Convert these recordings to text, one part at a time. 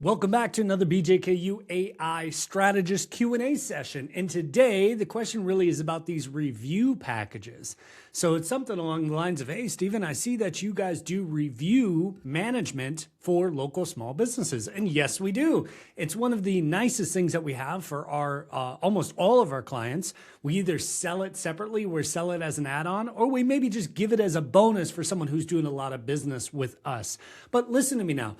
Welcome back to another BJKU AI Strategist Q&A session. And today, the question really is about these review packages. So it's something along the lines of, hey, Stephen, I see that you guys do review management for local small businesses. And yes, we do. It's one of the nicest things that we have for our almost all of our clients. We either sell it separately, or sell it as an add-on, or we maybe just give it as a bonus for someone who's doing a lot of business with us. But listen to me now.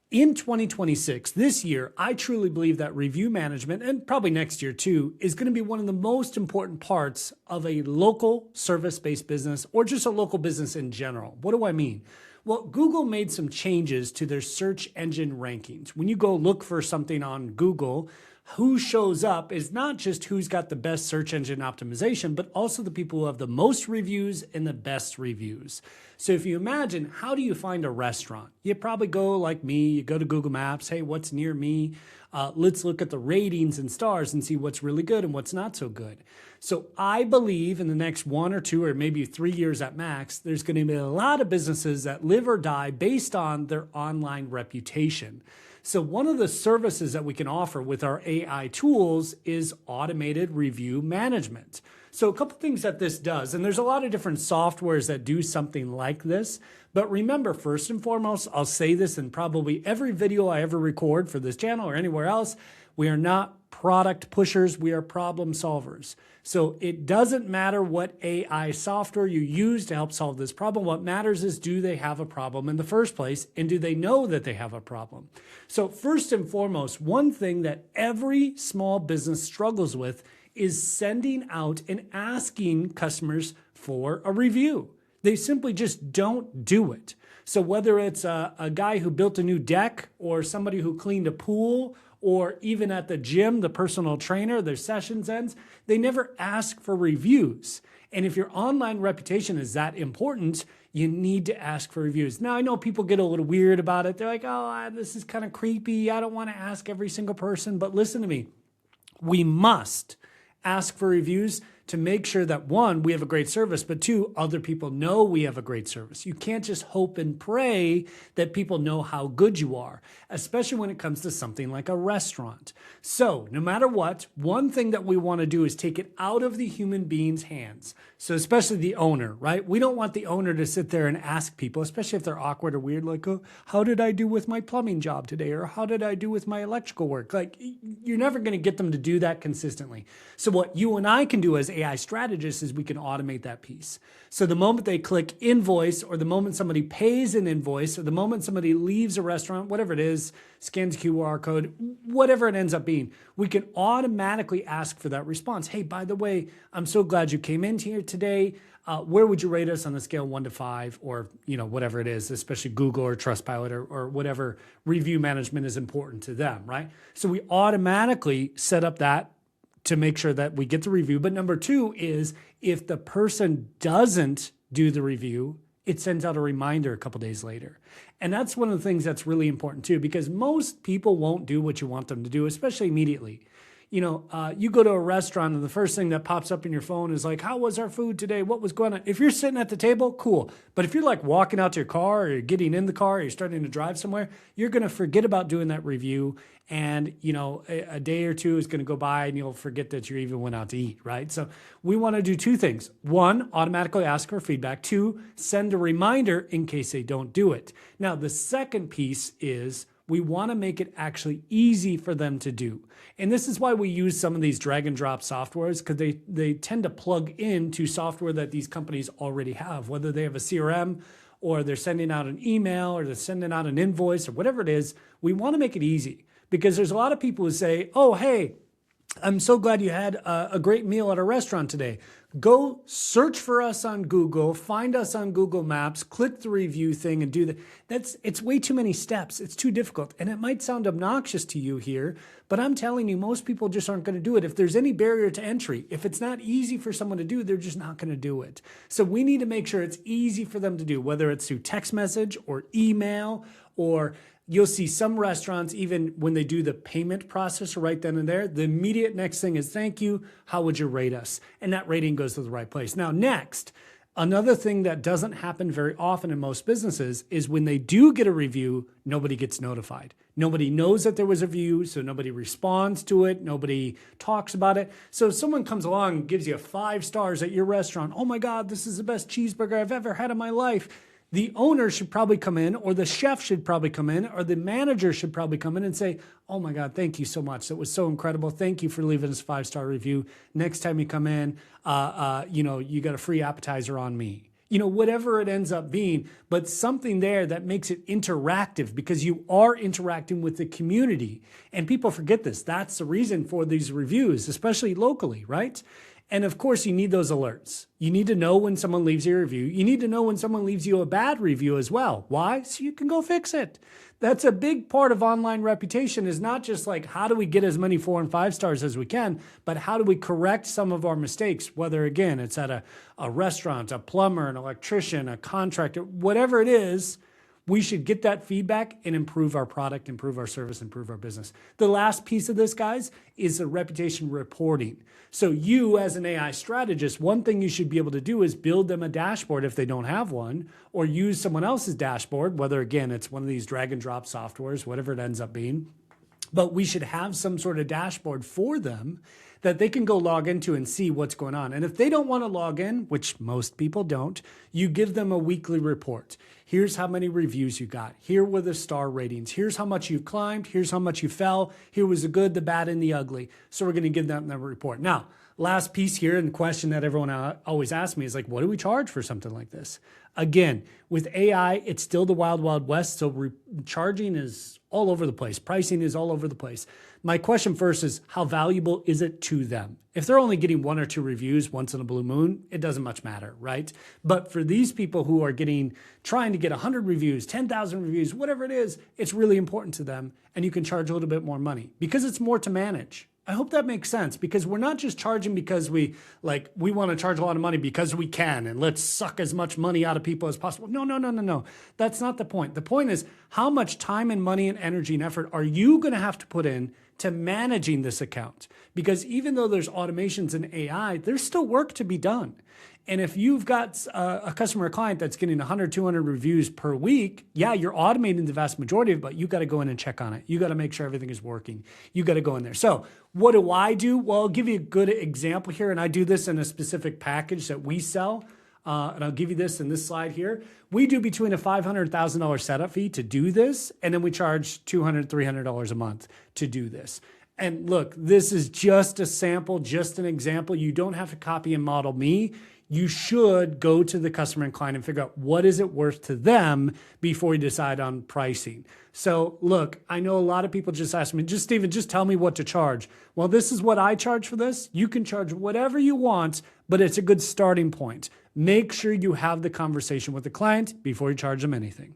In 2026, this year, I truly believe that review management, and probably next year too, is going to be one of the most important parts of a local service-based business or just a local business in general. What do I mean? Well, Google made some changes to their search engine rankings. When you go look for something on Google, who shows up is not just who's got the best search engine optimization, but also the people who have the most reviews and the best reviews. So if you imagine, how do you find a restaurant? You probably go like me, you go to Google Maps, hey, what's near me? Let's look at the ratings and stars and see what's really good and what's not so good. So I believe in the next 1 or 2 or maybe 3 years at max, there's going to be a lot of businesses that live or die based on their online reputation. So one of the services that we can offer with our AI tools is automated review management. So a couple things that this does, and there's a lot of different softwares that do something like this, but remember, first and foremost, I'll say this in probably every video I ever record for this channel or anywhere else, we are not product pushers, we are problem solvers. So it doesn't matter what AI software you use to help solve this problem. What matters is, do they have a problem in the first place? And do they know that they have a problem? So first and foremost, one thing that every small business struggles with is sending out and asking customers for a review. They simply just don't do it. So whether it's a guy who built a new deck or somebody who cleaned a pool, or even at the gym, the personal trainer, their sessions ends, they never ask for reviews. And if your online reputation is that important, you need to ask for reviews. Now, I know people get a little weird about it. They're like, oh, this is kind of creepy. I don't want to ask every single person. But listen to me. We must ask for reviews to make sure that, one, we have a great service, but two, other people know we have a great service. You can't just hope and pray that people know how good you are, especially when it comes to something like a restaurant. So no matter what, one thing that we want to do is take it out of the human being's hands. So especially the owner, right? We don't want the owner to sit there and ask people, especially if they're awkward or weird, like, oh, how did I do with my plumbing job today? Or how did I do with my electrical work? Like, you're never going to get them to do that consistently. So what you and I can do as AI strategists is we can automate that piece. So the moment they click invoice, or the moment somebody pays an invoice, or the moment somebody leaves a restaurant, whatever it is, scans QR code, whatever it ends up being, we can automatically ask for that response. Hey, by the way, I'm so glad you came in here today. Where would you rate us on the scale 1 to 5, or whatever it is, especially Google or Trustpilot or whatever review management is important to them, right? So we automatically set up that to make sure that we get the review. But number 2 is, if the person doesn't do the review, it sends out a reminder a couple days later. And that's one of the things that's really important too, because most people won't do what you want them to do, especially immediately. You go to a restaurant and the first thing that pops up in your phone is like, how was our food today? What was going on? If you're sitting at the table, cool. But if you're like walking out to your car, or you're getting in the car, or you're starting to drive somewhere, you're going to forget about doing that review. And, a day or two is going to go by and you'll forget that you even went out to eat, right? So we want to do 2 things. 1, automatically ask for feedback. 2, send a reminder in case they don't do it. Now, the second piece is, we want to make it actually easy for them to do. And this is why we use some of these drag and drop softwares, because they tend to plug into software that these companies already have, whether they have a CRM, or they're sending out an email, or they're sending out an invoice, or whatever it is. We want to make it easy, because there's a lot of people who say, oh, hey, I'm so glad you had a great meal at a restaurant today. Go search for us on Google, find us on Google Maps, click the review thing and do that. It's way too many steps. It's too difficult. And it might sound obnoxious to you here, but I'm telling you, most people just aren't going to do it. If there's any barrier to entry, if it's not easy for someone to do, they're just not going to do it. So we need to make sure it's easy for them to do, whether it's through text message or email, or you'll see some restaurants, even when they do the payment process right then and there, the immediate next thing is, thank you, how would you rate us? And that rating goes to the right place. Now, next, another thing that doesn't happen very often in most businesses is when they do get a review, nobody gets notified. Nobody knows that there was a review, so nobody responds to it. Nobody talks about it. So if someone comes along and gives you 5 stars at your restaurant, oh my God, this is the best cheeseburger I've ever had in my life. The owner should probably come in, or the chef should probably come in, or the manager should probably come in and say, oh my God, thank you so much. That was so incredible. Thank you for leaving us a 5-star review. Next time you come in, you got a free appetizer on me. Whatever it ends up being, but something there that makes it interactive, because you are interacting with the community. And people forget this. That's the reason for these reviews, especially locally, right? And of course, you need those alerts. You need to know when someone leaves you a review. You need to know when someone leaves you a bad review as well. Why? So you can go fix it. That's a big part of online reputation, is not just like, how do we get as many 4 and 5 stars as we can, but how do we correct some of our mistakes, whether, again, it's at a restaurant, a plumber, an electrician, a contractor, whatever it is. We should get that feedback and improve our product, improve our service, improve our business. The last piece of this, guys, is the reputation reporting. So you, as an AI strategist, one thing you should be able to do is build them a dashboard if they don't have one, or use someone else's dashboard, whether, again, it's one of these drag and drop softwares, whatever it ends up being. But we should have some sort of dashboard for them that they can go log into and see what's going on. And if they don't want to log in, which most people don't, you give them a weekly report. Here's how many reviews you got. Here were the star ratings. Here's how much you climbed. Here's how much you fell. Here was the good, the bad, and the ugly. So we're going to give them the report. Now, last piece here, and the question that everyone always asks me is like, what do we charge for something like this? Again, with AI, it's still the wild, wild west. So charging is all over the place. Pricing is all over the place. My question first is, how valuable is it to them? If they're only getting 1 or 2 reviews once in a blue moon, it doesn't much matter, right? But for these people who are trying to get 100 reviews, 10,000 reviews, whatever it is, it's really important to them. And you can charge a little bit more money because it's more to manage. I hope that makes sense, because we're not just charging because we want to charge a lot of money because we can, and let's suck as much money out of people as possible. No. That's not the point. The point is, how much time and money and energy and effort are you going to have to put in to managing this account? Because even though there's automations in AI, there's still work to be done. And if you've got a customer or client that's getting 100, 200 reviews per week, yeah, you're automating the vast majority of it, but you got to go in and check on it. You got to make sure everything is working. You got to go in there. So what do I do? Well, I'll give you a good example here, and I do this in a specific package that we sell. And I'll give you this in this slide here. We do between a $500 and $1,000 setup fee to do this, and then we charge $200, $300 a month to do this. And look, this is just a sample, just an example. You don't have to copy and model me. You should go to the customer and client and figure out what is it worth to them before you decide on pricing. So look, I know a lot of people just ask me, Stephen, just tell me what to charge. Well, this is what I charge for this. You can charge whatever you want, but it's a good starting point. Make sure you have the conversation with the client before you charge them anything.